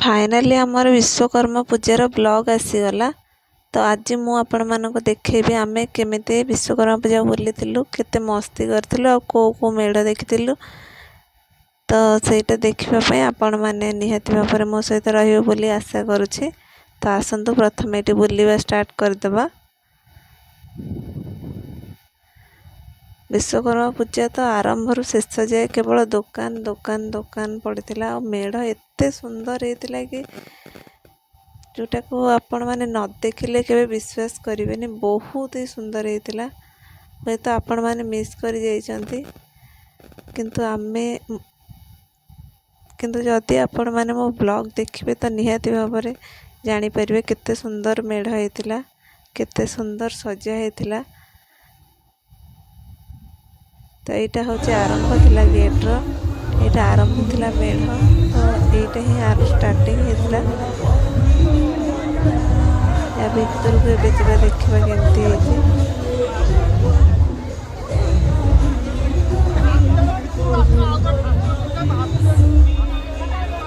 Finally आमर Vishwakarma पूजार blog आसीगला। तो आज मु आपण मानक देखेबी आमे केमिते विश्वकर्मा पूजा बुलीथिलु, केते मस्ती करथिलु आ को मेढ़ देखिथिलु। तो सेटा देखिबा पय आपण माने निहाती भाबरे मो सहित रहिबो बोली आशा करूछि। तो आसंतु प्रथम एटी बुलीबा स्टार्ट कर देबा। विश्वकर्मा पूजा तो आरंभ रु शेष जाए केवल दुकान दुकान दुकान पड़ता और मेढ़ एते सुंदर होता कि जोटा को आपण मैंने न देखिले केबे विश्वास करेंगे, बहुत ही सुंदर होता। हे तो आपण मैंने मिस कर जाइछंती, किंतु आमे किंतु जदि आपण मैंने मो ब्लॉग देखिबे तो निहाती भाबरे जानि परिबे केते सुंदर मेढ़ होता, केते सुंदर सजा होता। तो यहाँ हूँ आरंभ थिला गेट्र, यहाँ आरंभ थिला मेढ़। तो यहाँ ही स्टार्टिंग होता। या भीतर को एबे जरा देखा केमती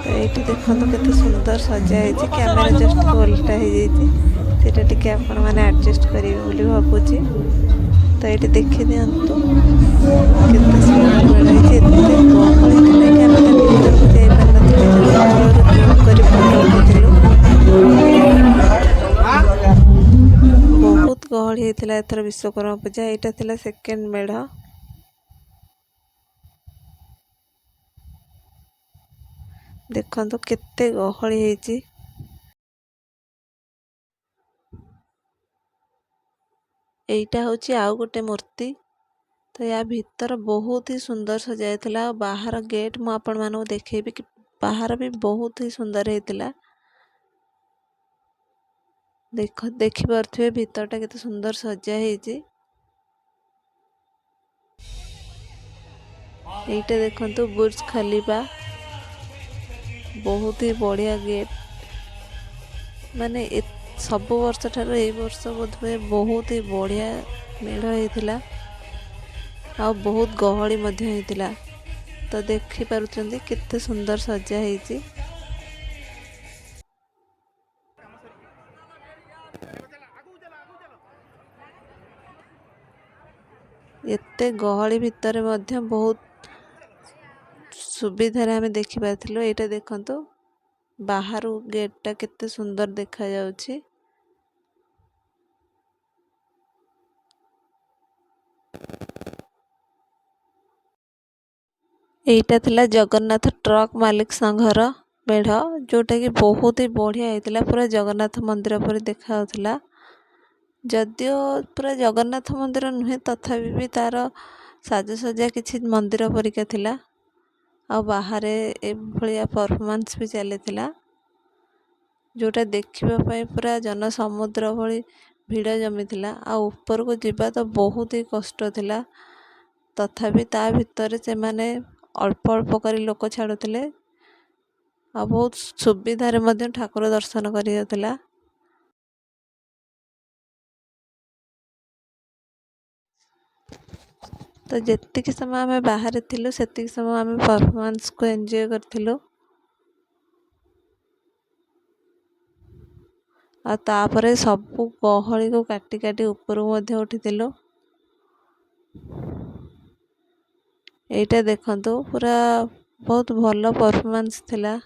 तो ये देखो केते सुंदर सजा है। कैमेरा जस्ट ओल्टा होटा टी आपण मैंने एडजस्ट करेंगे भावुची। तो ये देखी दिंतु केते सुंदर मेढ़ है। बहुत गहली होता एथर विश्वकर्मा पूजा। यहाँ थिला सेकेंड मेढ़। देखो केते गहली होती। एटा हूँ आउ गोटे मूर्ति। तो या भीतर बहुत ही सुंदर सजाइला। बाहर गेट मु आपण मानू देखेबी कि बाहर भी बहुत ही सुंदर होता। देखि पारे भीतरटा केते सुंदर सजा होती। एटा देखंतु बुर्ज खलीफा, बहुत ही बढ़िया गेट। माने सब वर्ष ठार ए वर्ष बोधवे बहुत ही बढ़िया मेढ़ होता आ बहुत गहली होता। तो देखि पारुचंदी केते सुंदर सजा होती। एते गहली भितर मध्य बहुत सुविधार आम देखि पारथिलु। एटा देखंतु बाहर गेटटा केते सुंदर देखा जाउछि। एटा थिला जगन्नाथ ट्रक मालिक संघर मेढ़, जोटा कि बहुत ही बढ़िया होता। पूरा जगन्नाथ मंदिर पर देखा होता। जदियो पूरा जगन्नाथ मंदिर नुहे तथापि भी तार साजसज्जा किछि मंदिर परिका थिला। आ बाहर ए भलिया परफॉर्मेंस भी चली, जोटा देखा पूरा जन समुद्र भली भिड़ जमी थिला। आ ऊपर को जीवा तो बहुत ही कष्ट थिला। तथापि ता भितर से माने अल्प अल्प करी लोक छाड़ुले आ बहुत सुविधार मध्य ठाकुर दर्शन करी होता। तो जेतिक समय आम बाहर थिलु सेतिक समय आम परफॉर्मेंस को एंजॉय करथिलु। आ तापरे सबु गहली को काटी काटी ऊपर मध्य उठिथिलु। एटा देखंतु पूरा बहुत भल परफॉर्मेंस थिला।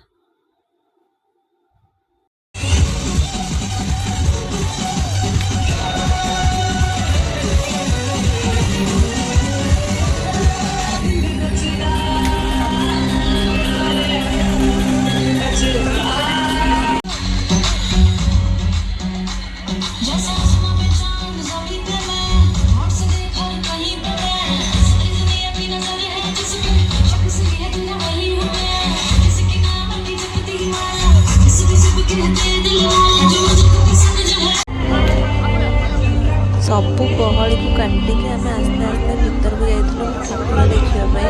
सबू गहली को काटिकी आम आस्ते आस्ते भीतर को जाइलु ठाकुर देखापी।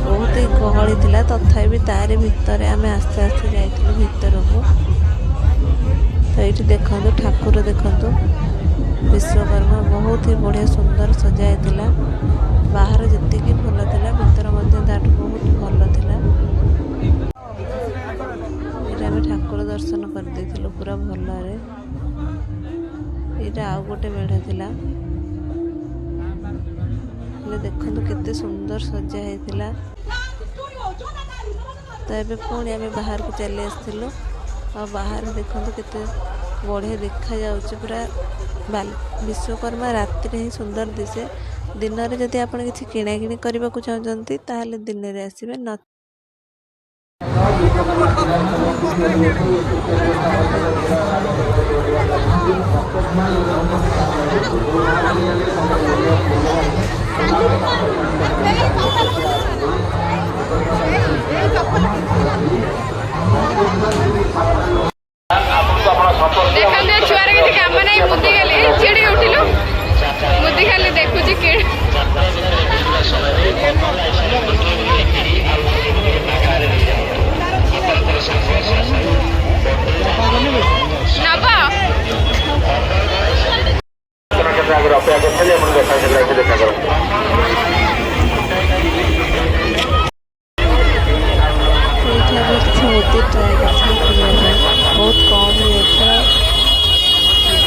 बहुत ही गहली थिला, तथापि तारे भितर आम आस्ते आस्ते जाइलु भीतर को। तो ये देखंतु ठाकुर देखंतु विश्वकर्मा बहुत ही बढ़िया सुंदर सजा होता। बाहर जी भल था भीतर बहुत भल था। ଦର୍ଶନ କରିଦେଇଥିଲୁ ପୁରା ଭଲରେ। ଏଇଟା ଆଉ ଗୋଟେ ମେଢ଼ ଥିଲା, ହେଲେ ଦେଖନ୍ତୁ କେତେ ସୁନ୍ଦର ସଜା ହେଇଥିଲା। ତ ଏବେ ପୁଣି ଆମେ ବାହାରକୁ ଚାଲି ଆସିଥିଲୁ, ଆଉ ବାହାରେ ଦେଖନ୍ତୁ କେତେ ବଢ଼ିଆ ଦେଖାଯାଉଛି। ପୁରା ବିଶ୍ୱକର୍ମା ରାତିରେ ହିଁ ସୁନ୍ଦର ଦିଶେ। ଦିନରେ ଯଦି ଆପଣ କିଛି କିଣାକିଣି କରିବାକୁ ଚାହୁଁଛନ୍ତି ତାହେଲେ ଦିନରେ ଆସିବେ, ଦେଖନ୍ତୁ ଛୁଆର କିଛି କାମ ନାହିଁ, ମୁଦି ଖାଲି ଚିଡ଼ି ଉଠିଲୁ, ମୁଦି ଖାଲି ଦେଖୁଛି କିଣି ନବ ଅପେକ୍ଷା କରିଥିଲେ ଆପଣ ଦେଖା କରନ୍ତୁ। ଏଇଠି ଆମେ କିଛି ମୁଦି ଟ୍ରାଏ କରିଥିଲୁ କିଣିବା ପାଇଁ, ବହୁତ କମ୍ ରେଟ୍ର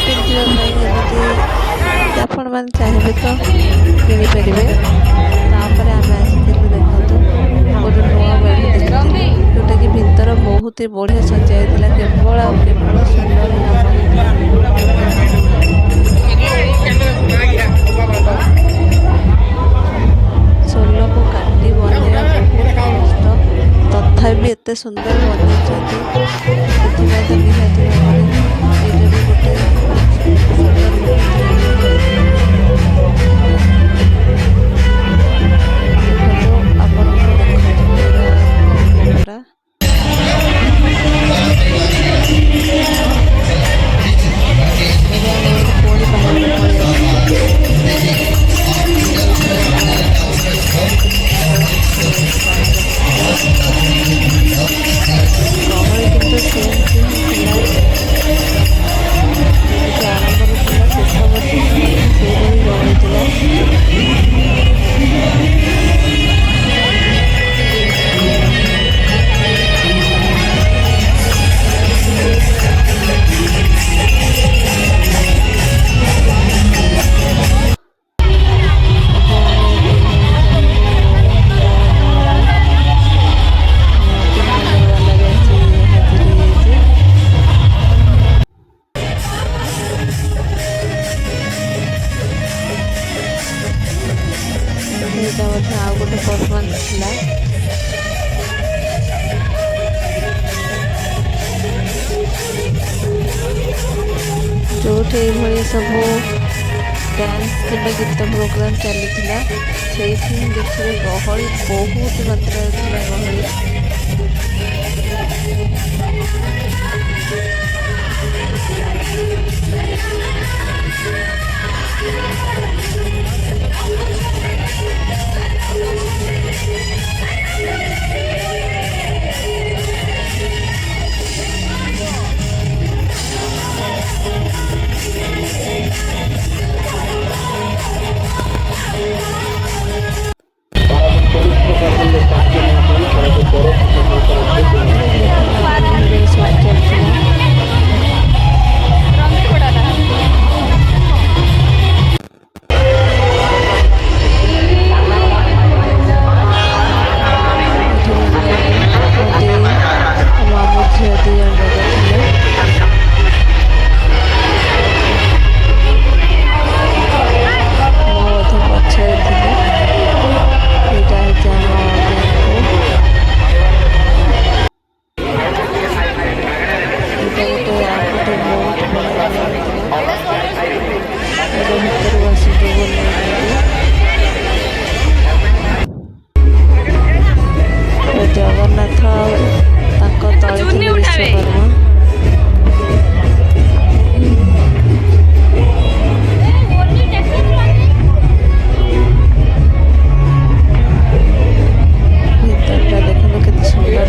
ପିନ୍ଧିବା ପାଇଁ। ଏମିତି ଆପଣମାନେ ଚାହିଁବେ ତ କିଣିପାରିବେ। ତାପରେ ଆମେ ଆସିଥିଲୁ, ଦେଖନ୍ତୁ ଗୋଟେ ନୂଆ ମେଢ଼ ଦେଖିଥିଲି, ଯେଉଁଟାକି ଭିତର ବହୁତ ହି ବଢ଼ିଆ ସଜା ହେଇଥିଲା। କେବଳ ଆଉ କେବଳ ସୋଲରେ କାମ ହେଇଥିଲା। ସୋଲକୁ କାଟି ବନେଇବା ବହୁତ କଷ୍ଟ, ତଥାପି ଏତେ ସୁନ୍ଦର ବନେଇଛନ୍ତି। ସେଥିପାଇଁ ତ ନିହାତି ଭାବରେ ଏଇଟା ବି ଗୋଟେ ସୁନ୍ଦର ଲୁକ୍ ଥିଲା। ଦେଖନ୍ତୁ ଆପଣଙ୍କୁ ଦେଖନ୍ତୁ ପୁରା ପୁରା ଏବେ ଆମେ ପୁଣି ବାହାରକୁ ପଳେଇ ଆସିଛୁ। ଗହଳି କିନ୍ତୁ ସେମିତି ହିଁ ଥିଲା, ଯେମିତି ଆରମ୍ଭରୁ ଥିଲା ଶେଷ ପର୍ଯ୍ୟନ୍ତ ମଧ୍ୟ ସେଇଭଳି ଗହଳି ଥିଲା। ସେଇଟା ମଧ୍ୟ ଆଉ ଗୋଟେ ପରଫର୍ମାନ୍ସ ଥିଲା। ଯେଉଁଠି ଏଇଭଳି ସବୁ ଡ୍ୟାନ୍ସ କିମ୍ବା ଗୀତ ପ୍ରୋଗ୍ରାମ୍ ଚାଲିଥିଲା, ସେଇଠି ହିଁ ଦେଖିବେ ଗହଳି ବହୁତ ମାତ୍ରାରେ ଥିଲା। ଗହଳି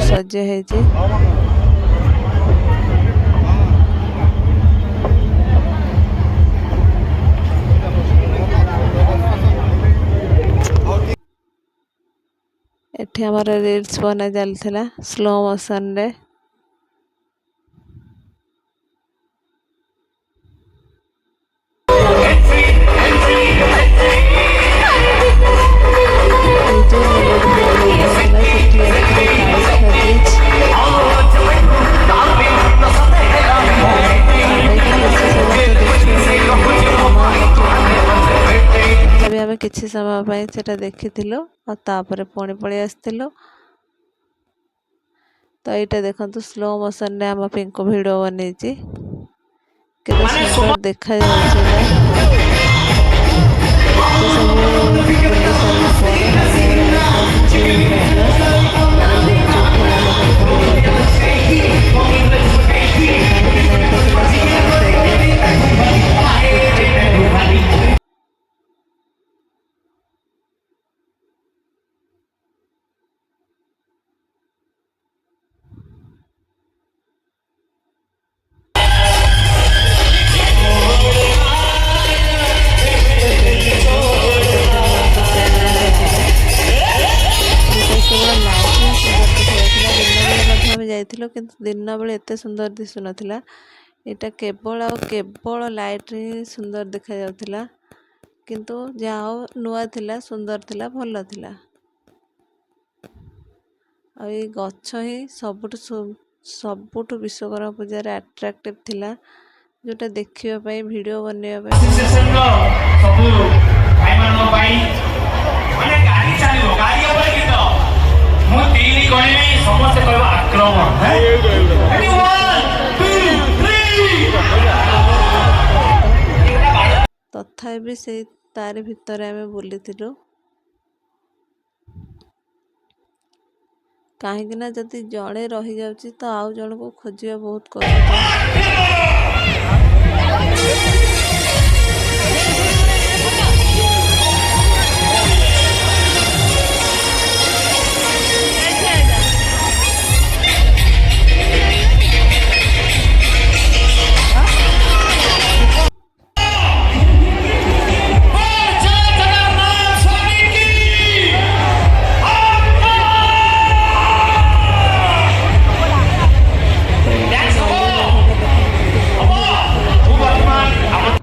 ସଜା ହେଇଛି। ଏଠି ଆମର ରିଲ୍ସ ବନା ଚାଲିଥିଲା ସ୍ଲୋ ମୋସନରେ। ଆମେ କିଛି ସମୟ ପାଇଁ ସେଟା ଦେଖିଥିଲୁ ଆଉ ତାପରେ ପୁଣି ପଳେଇ ଆସିଥିଲୁ। ତ ଏଇଟା ଦେଖନ୍ତୁ ସ୍ଲୋ ମୋସନରେ ଆମ ପିଙ୍କୁ ଭିଡ଼ିଓ ବନେଇଛି, କେତେ ସୁନ୍ଦର ଦେଖାଯାଉଛି ଏଇଟା। ଏତେ ସବୁ ବୁଲି ସାରିଲା ପରେ ହାଲିଆ ଲାଗୁଥିଲା, କିଛି ବି ହେଉନଥିଲା। ଆମେ ଗୁପଚୁପ ଖେଳ ମଧ୍ୟ ଖେଳି ଯାଇଥିଲୁ, କାହିଁକିନା ଏଇଟା ଥିଲା ସବୁର ଫେଭରେଟ୍ ଗୁପଚୁପ ଖେଳିବା। କେବଳ ଲାଇଟ୍ ହିଁ ସୁନ୍ଦର ଦେଖାଯାଉଥିଲା। ଦିନବେଳେ ମଧ୍ୟ ଆମେ ଯାଇଥିଲୁ, କିନ୍ତୁ ଦିନବେଳେ ଏତେ ସୁନ୍ଦର ଦିଶୁନଥିଲା। ଏଇଟା କେବଳ ଆଉ କେବଳ ଲାଇଟ୍ରେ ହିଁ ସୁନ୍ଦର ଦେଖାଯାଉଥିଲା। କିନ୍ତୁ ଯାହା ହଉ ନୂଆ ଥିଲା, ସୁନ୍ଦର ଥିଲା, ଭଲ ଥିଲା। ଆଉ ଏଇ ଗଛ ହିଁ ସବୁଠୁ ବିଶ୍ୱକର୍ମା ପୂଜାରେ ଆଟ୍ରାକ୍ଟିଭ୍ ଥିଲା, ଯେଉଁଟା ଦେଖିବା ପାଇଁ, ଭିଡ଼ିଓ ବନେଇବା ପାଇଁ ତଥାପି ସେଇ ତାରି ଭିତରେ ଆମେ ବୁଲିଥିଲୁ। କାହିଁକିନା ଯଦି ଜଣେ ରହିଯାଉଛି ତ ଆଉ ଜଣକୁ ଖୋଜିବା ବହୁତ କଷ୍ଟ।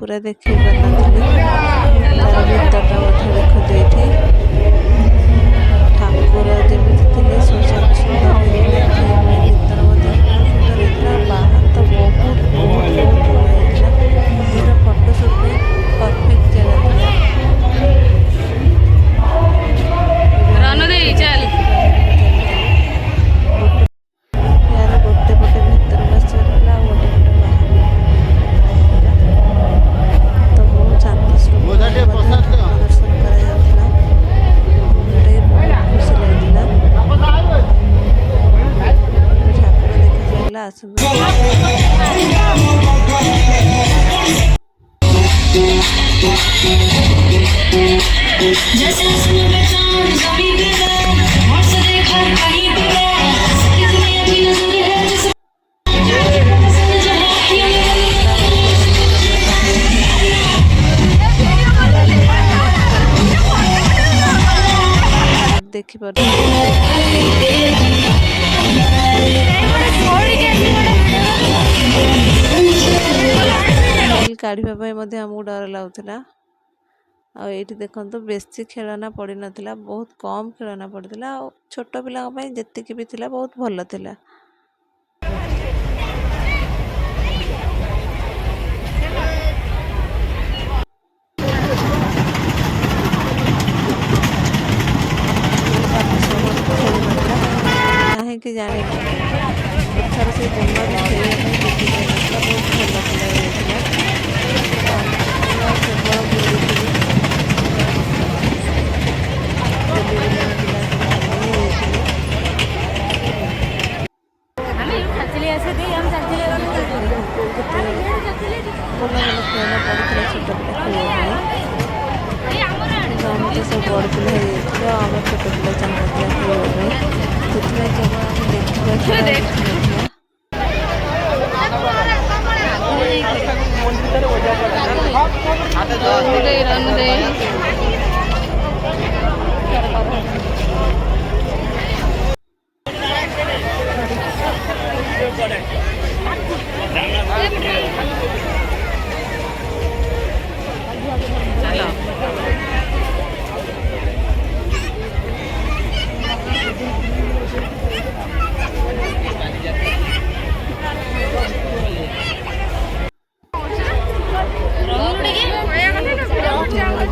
ପୁରା ଦେଖେଇ ପାରିନଥିଲି, ତାର ଭିତରଟା ମଧ୍ୟ ଦେଖନ୍ତୁ। ଏଇଠି ଠାକୁର ଯେମିତି ଥିଲେ ସୁନ୍ଦର ହେଇଥିଲା, ଭିତର ମଧ୍ୟ ସୁନ୍ଦର ହେଇଥିଲା। ବାହାର ତ ବହୁତ ବଢ଼ିଆ ହେଇଥିଲା। ପୁରା ଫଟୋ ସୁଟ୍ ପାଇଁ ପରଫେକ୍ଟ ଜାଗା ଥିଲା। ଗୋଟେ ପଟେ ଭିତରକୁ ଆସିବାର ଥିଲା, ଆଉ ଗୋଟେ ପଟେ ବାହାରକୁ ତ ବହୁତ ଶାନ୍ତି ଶୃଙ୍ଖଳାରେ ମଧ୍ୟ ଠାକୁର ଦର୍ଶନ କରାଯାଉଥିଲା, ଯେଉଁଟାକି ବହୁତ ଖୁସି ଲାଗିଥିଲା। ଠାକୁର ଦେଖି ସାରିଲା, ଆସନ୍ତୁ ଦେଖିପାରୁଛୁ। କାଢ଼ିବା ପାଇଁ ମଧ୍ୟ ଆମକୁ ଡର ଲାଗୁଥିଲା। ଆଉ ଏଇଠି ଦେଖନ୍ତୁ ବେଶୀ ଖେଳନା ପଡ଼ିନଥିଲା, ବହୁତ କମ୍ ଖେଳନା ପଡ଼ିଥିଲା। ଆଉ ଛୋଟ ପିଲାଙ୍କ ପାଇଁ ଯେତିକି ବି ଥିଲା ବହୁତ ଭଲ ଥିଲା। କାହିଁକି ଜାଣିନି, ଏଥର ସେ ଜମା ବି ଖେଳିବା ପାଇଁ ଦେଖିପାରିନଥିଲା। ବହୁତ ଭଲ ଖେଳ ହେଇଥିଲା। କେବଳ ବୁଲିଥିଲି, ବୁଲି ବୁଲି ଆମ ପିଲା ସବୁ ହାଲିଆ ହେଇଯାଇଥିଲେ। ଭଲ ଭଲ ଖେଳନା ପଡ଼ିଥିଲା ଛୋଟ ପିଲା ଖେଳିବା ପାଇଁ, କିନ୍ତୁ ଆମେ ତ ସବୁ ବଡ଼ ପିଲା ହେଇଯାଇଥିଲୁ। ଆଉ ଆମ ଛୋଟ ପିଲା ଚାହୁଁନଥିଲା ଖେଳିବା ପାଇଁ, ସେଥିପାଇଁ କେବଳ ଆମେ ଦେଖିବା ଛଡ଼ା କିଛି ନଥିଲା।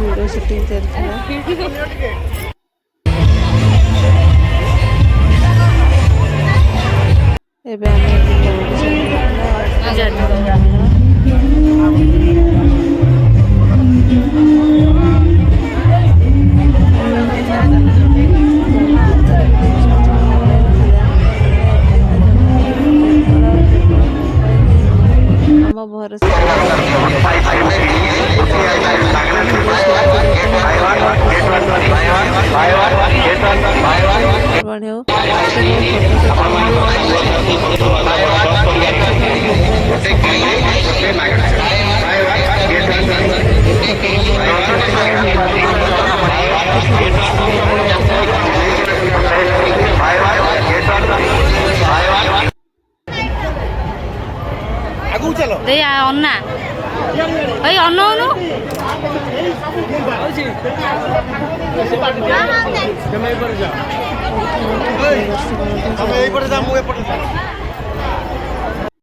ଭିଡ଼ିଓ ସୁଟିଂ ଚାଲିଥିଲା। ଏବେ ଆମେ ଆମ ଭରସା ଦେଇ ଅନା ଏଇ ଅନଉନୁ ତମେ ଏଇପଟେ ଯା ମୁଁ ଏପଟେ